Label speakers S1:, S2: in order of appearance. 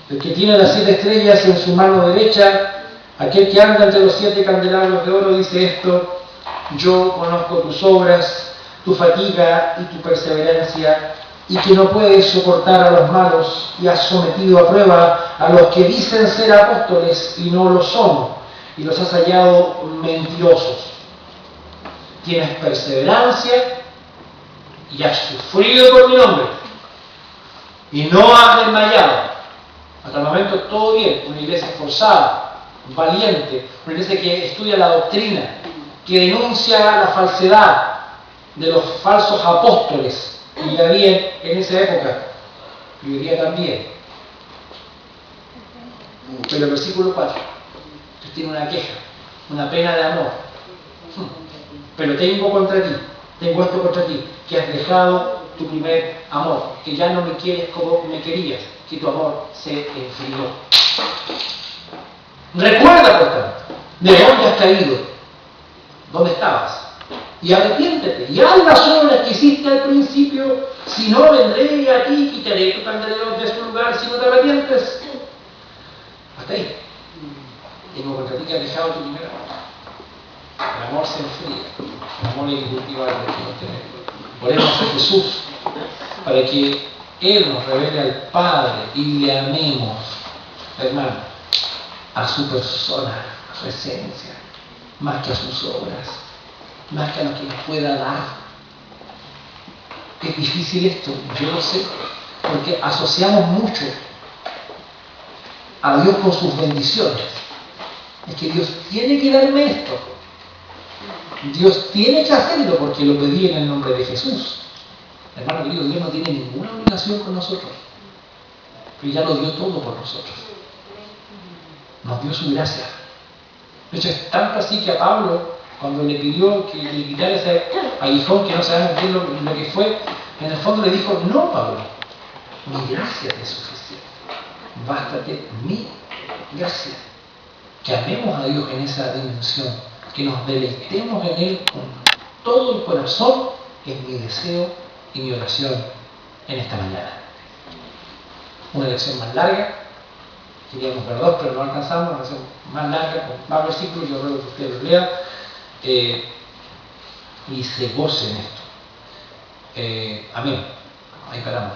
S1: El que tiene las 7 estrellas en su mano derecha, aquel que anda entre los 7 candelabros de oro, dice esto: yo conozco tus obras, tu fatiga y tu perseverancia, y que no puedes soportar a los malos, y has sometido a prueba a los que dicen ser apóstoles y no lo son, y los has hallado mentirosos. Tienes perseverancia y has sufrido por mi nombre, y no has desmayado. Hasta el momento todo bien. Una iglesia esforzada, valiente, una iglesia que estudia la doctrina, que denuncia la falsedad de los falsos apóstoles, y había en esa época, y hoy día también. Pero el versículo 4, usted tiene una queja, una pena de amor. Pero tengo esto contra ti, que has dejado tu primer amor, que ya no me quieres como me querías, que tu amor se enfrió. Recuerda, por tanto, de dónde has caído, dónde estabas, y arrepiéntete, y haz las obras que hiciste al principio, si no vendré a ti y quitaré tu candelero de su lugar si no te arrepientes. Hasta ahí. Tengo contra ti que has dejado tu primer amor. El amor se enfría, el amor hay que cultivarlo, hay que mantenerlo. Oremos a Jesús para que Él nos revele al Padre y le amemos, hermano, a su persona, a su esencia, más que a sus obras, más que a lo que nos pueda dar. Es difícil esto, yo lo sé, porque asociamos mucho a Dios con sus bendiciones. Es que Dios tiene que darme esto, Dios tiene que hacerlo porque lo pedí en el nombre de Jesús. Hermano querido, Dios no tiene ninguna obligación con nosotros, pero ya lo dio todo por nosotros. Nos dio su gracia. De hecho, es tanto así que a Pablo, cuando le pidió que le quitara ese aguijón que no sabemos bien lo que fue, en el fondo le dijo: no, Pablo, mi gracia te es suficiente. Bástate mi gracia. Que amemos a Dios en esa dimensión, que nos deleitemos en Él con todo el corazón, es mi deseo y mi oración en esta mañana. Una lección más larga, queríamos ver 2, pero no alcanzamos. Una lección más larga, con más versículos, yo ruego que ustedes los lean y se gocen esto. Amén. Ahí paramos.